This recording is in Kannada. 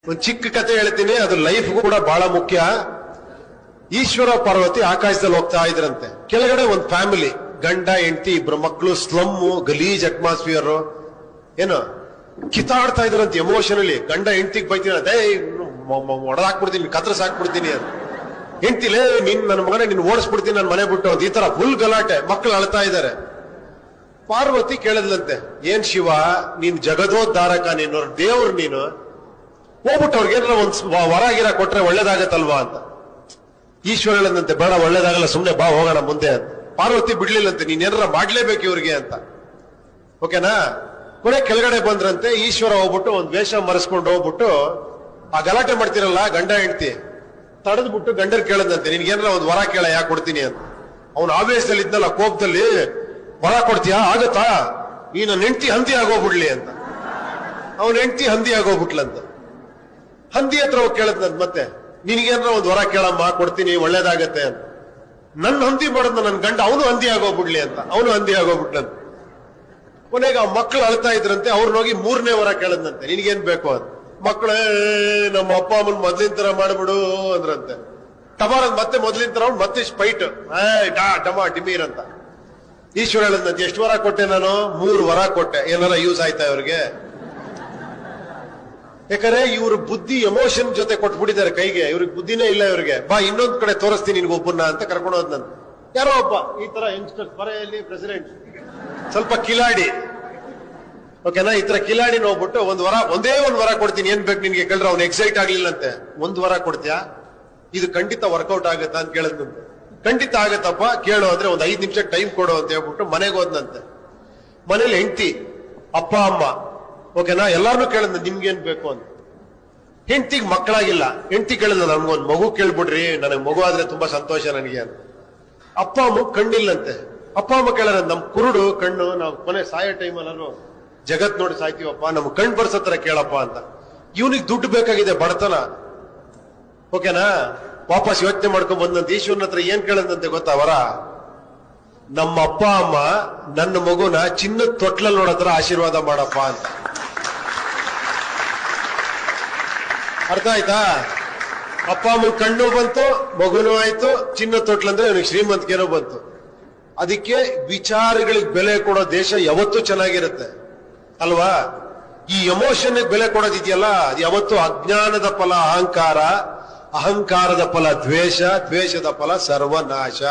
ಒಂದು ಚಿಕ್ಕ ಕತೆ ಹೇಳ್ತೀನಿ, ಅದು ಲೈಫ್ಗೂ ಕೂಡ ಬಹಳ ಮುಖ್ಯ. ಈಶ್ವರ ಪಾರ್ವತಿ ಆಕಾಶದಲ್ಲಿ ಹೋಗ್ತಾ ಇದ್ರಂತೆ. ಕೆಳಗಡೆ ಒಂದು ಫ್ಯಾಮಿಲಿ, ಗಂಡ ಹೆಂಡತಿ ಇಬ್ರು ಮಕ್ಕಳು, ಸ್ಲಮ್ಮು, ಗಲೀಜ್ ಅಟ್ಮಾಸ್ಫಿಯರ್, ಏನು ಕಿತ್ತಾಡ್ತಾ ಇದ್ರಂತೆ ಎಮೋಷನಲಿ. ಗಂಡ ಹೆಂಡತಿಗೆ ಬೈತೀನಿ, ಅದೇ ಹೊಡೆದಾಕ್ಬಿಡ್ತೀನಿ, ಕತ್ರಸ್ ಹಾಕ್ಬಿಡ್ತೀನಿ ಅಂತ. ಹೆಂಡತಿಲೇ ನೀನ್ ನನ್ನ ಮಗನೇ ನೀನ್ ಓಡಿಸ್ಬಿಡ್ತೀನಿ ನನ್ನ ಮನೆ ಬಿಟ್ಟು ಅಂತ. ಈ ತರ ಫುಲ್ ಗಲಾಟೆ, ಮಕ್ಕಳು ಅಳ್ತಾ ಇದ್ದಾರೆ. ಪಾರ್ವತಿ ಕೇಳಿದ್ಲಂತೆ, ಏನ್ ಶಿವ ನೀನ್ ಜಗದೋದ್ಧಾರಕ, ನೀನು ದೇವ್ರು, ನೀನು ಹೋಗ್ಬಿಟ್ಟು ಅವ್ರಿಗೇನಾರ ಒಂದ್ ವರಾಗಿರ ಕೊಟ್ರೆ ಒಳ್ಳೇದಾಗತ್ತಲ್ವಾ ಅಂತ. ಈಶ್ವರ ಹೇಳದಂತೆ, ಬೇಡ ಒಳ್ಳೇದಾಗಲ್ಲ, ಸುಮ್ನೆ ಬಾ ಹೋಗೋಣ ಮುಂದೆ ಅಂತ. ಪಾರ್ವತಿ ಬಿಡ್ಲಿಲ್ಲಂತೆ, ನೀನ್ ಏನಾರ ಮಾಡ್ಲೇಬೇಕು ಇವ್ರಿಗೆ ಅಂತ. ಓಕೆನಾ? ಕೊನೆ ಕೆಳಗಡೆ ಬಂದ್ರಂತೆ. ಈಶ್ವರ ಹೋಗ್ಬಿಟ್ಟು ಒಂದ್ ವೇಷ ಮರೆಸ್ಕೊಂಡು ಹೋಗ್ಬಿಟ್ಟು ಆ ಗಲಾಟೆ ಮಾಡ್ತಿರಲ್ಲ ಗಂಡ ಹೆಂಡತಿ, ತಡೆದ್ಬಿಟ್ಟು ಗಂಡರ್ ಕೇಳದಂತೆ, ನಿನ್ಗೇನಾರ ಒಂದ್ ವರ ಕೇಳ, ಯಾಕೆ ಕೊಡ್ತೀನಿ ಅಂತ. ಅವ್ನ ಆವೇಶದಲ್ಲಿ ಇದ್ನಲ್ಲ, ಕೋಪದಲ್ಲಿ, ವರ ಕೊಡ್ತೀಯಾ, ಆಗತ್ತಾ, ಈ ನನ್ನ ಹೆಂಡತಿ ಹಂದಿ ಆಗೋಗ್ಬಿಡ್ಲಿ ಅಂತ. ಅವನ ಹೆಂಡತಿ ಹಂದಿ ಆಗೋಗ್ಬಿಟ್ಲಂತ. ಹಂದಿ ಹತ್ರ ಹೋಗಿ ಕೇಳದ್ನಂತ, ಮತ್ತೆ ನಿನ್ಗೇನಾರ ಒಂದ್ ವರ ಕೇಳಮ್ಮ, ಕೊಡ್ತೀನಿ, ಒಳ್ಳೇದಾಗತ್ತೆ ಅಂತ. ನನ್ನ ಹಂದಿ ಮಾಡೋದ್ನ ನನ್ ಗಂಡ ಅವನು ಹಂದಿ ಆಗೋಗ್ಬಿಡ್ಲಿ ಅಂತ. ಅವನು ಹಂದಿ ಆಗೋಗ್ಬಿಟ್ಲಂತ. ಕೊನೆಗೆ ಆ ಮಕ್ಕಳು ಅಳ್ತಾ ಇದ್ರಂತೆ. ಅವ್ರನ್ನೋಗಿ 3ನೇ ವರ ಕೇಳದ್ನಂತೆ, ನಿನ್ಗೇನ್ ಬೇಕು ಅಂತ. ಮಕ್ಕಳೇ ನಮ್ಮ ಅಪ್ಪ ಅಮ್ಮನ್ ಮೊದ್ಲಿನ ತರ ಮಾಡ್ಬಿಡು ಅಂದ್ರಂತೆ. ಟಮಾರ್ ಮತ್ತೆ ಮೊದ್ಲಿನ ತರ ಮತ್ತೆ ಸ್ಪೈಟ್, ಡಮಾ ಡಿಮೀರ್ ಅಂತ. ಈಶ್ವರ ಹೇಳದ್ನಂತೆ, ಎಷ್ಟು ವರ ಕೊಟ್ಟೆ ನಾನು? 3 ವರ ಕೊಟ್ಟೆ. ಏನಾರ ಯೂಸ್ ಆಯ್ತಾ ಇವ್ರಿಗೆ? ಯಾಕಂದ್ರೆ ಇವ್ರ ಬುದ್ಧಿ ಎಮೋಷನ್ ಜೊತೆ ಕೊಟ್ಬಿಟ್ಟಿದ್ದಾರೆ ಕೈಗೆ. ಇವ್ರಿಗೆ ಬುದ್ಧಿನೇ ಇಲ್ಲ ಇವ್ರಿಗೆ. ಬಾ ಇನ್ನೊಂದ್ ಕಡೆ ತೋರಿಸ್ತೀನಿ ನಿನ್ಗೊಬ್ಬನ್ನ ಅಂತ ಕರ್ಕೊಂಡು ಹೋದ್ನಂತ. ಯಾರೋ ಒಬ್ಬ ಈ ತರ ಯಂಗ್ಸ್ಟರ್ಸ್, ಬರೆಯಲ್ಲಿ ಪ್ರೆಸಿಡೆಂಟ್, ಸ್ವಲ್ಪ ಕಿಲಾಡಿ, ಓಕೆನಾ, ಈ ತರ ಕಿಲಾಡಿ ನೋಡ್ಬಿಟ್ಟು ಒಂದೇ ಒಂದ್ ವರ ಕೊಡ್ತೀನಿ, ಏನ್ ಬೇಕು ನಿನ್ಗೆ ಕೇಳಿದ್ರೆ ಅವ್ನು ಎಕ್ಸೈಟ್ ಆಗ್ಲಿಲ್ಲಂತೆ. 1 ವರ ಕೊಡ್ತೀಯಾ, ಇದು ಖಂಡಿತ ವರ್ಕೌಟ್ ಆಗತ್ತಾ ಅಂತ ಕೇಳದ್ನಂತೆ. ಖಂಡಿತ ಆಗತ್ತಪ್ಪ, ಕೇಳು ಅಂದ್ರೆ ಒಂದ್ 5 ನಿಮಿಷ ಟೈಮ್ ಕೊಡು ಅಂತ ಹೇಳ್ಬಿಟ್ಟು ಮನೆಗೆ ಹೋದ್ನಂತೆ. ಮನೇಲಿ ಹೆಂಡತಿ, ಅಪ್ಪ ಅಮ್ಮ, ಓಕೆನಾ, ಎಲ್ಲಾರನ್ನೂ ಕೇಳಿದ್ನ ನಿಮ್ಗೇನ್ ಬೇಕು ಅಂತ. ಹೆಂಡತಿಗೆ ಮಕ್ಕಳಾಗಿಲ್ಲ. ಹೆಂಡತಿ ಕೇಳಿದ್ನ, ನನ್ಗೊಂದ್ ಮಗು ಕೇಳ್ಬಿಡ್ರಿ, ನನಗೆ ಮಗು ಆದ್ರೆ ತುಂಬಾ ಸಂತೋಷ ನನಗೆ ಅಂತ. ಅಪ್ಪ ಅಮ್ಮ ಕಣ್ಣಿಲ್ಲಂತೆ. ಅಪ್ಪ ಅಮ್ಮ ಕೇಳಾರ, ನಮ್ ಕುರುಡು ಕಣ್ಣು, ನಾವು ಕೊನೆ ಸಾಯೋ ಟೈಮ್ ಅಲ್ಲೂ ಜಗತ್ ನೋಡಿ ಸಾಯ್ತೀವಪ್ಪ, ನಮ್ಗೆ ಕಣ್ ಬರ್ಸತ್ರ ಕೇಳಪ್ಪ ಅಂತ. ಇವನಿಗೆ ದುಡ್ಡು ಬೇಕಾಗಿದೆ, ಬಡತನ, ಓಕೆನಾ. ವಾಪಸ್ ಯೋಚನೆ ಮಾಡ್ಕೊಂಡ್ ಬಂದಂತೆ. ಈಶ್ವರನ ಹತ್ರ ಏನ್ ಕೇಳದಂತೆ ಗೊತ್ತಾ ವರ? ನಮ್ಮ ಅಪ್ಪ ಅಮ್ಮ ನನ್ನ ಮಗುನ ಚಿನ್ನದ ತೊಟ್ಲಲ್ಲಿ ನೋಡತ್ರ ಆಶೀರ್ವಾದ ಮಾಡಪ್ಪ ಅಂತ. ಅರ್ಥ ಆಯ್ತಾ? ಅಪ್ಪ ಅಮ್ಮನ ಕಣ್ಣು ಬಂತು, ಮಗುನೂ ಆಯ್ತು, ಚಿನ್ನದ ತೊಟ್ಲಂದ್ರೆ ಇವನಿಗೆ ಶ್ರೀಮಂತಿಕೆನೂ ಬಂತು. ಅದಕ್ಕೆ ವಿಚಾರಗಳಿಗೆ ಬೆಲೆ ಕೊಡೋ ದೇಶ ಯಾವತ್ತೂ ಚೆನ್ನಾಗಿರುತ್ತೆ ಅಲ್ವಾ? ಈ ಎಮೋಷನ್ ಬೆಲೆ ಕೊಡೋದಿದೆಯಲ್ಲ, ಅದು ಯಾವತ್ತೂ ಅಜ್ಞಾನದ ಫಲ ಅಹಂಕಾರ, ಅಹಂಕಾರದ ಫಲ ದ್ವೇಷ, ದ್ವೇಷದ ಫಲ ಸರ್ವನಾಶ.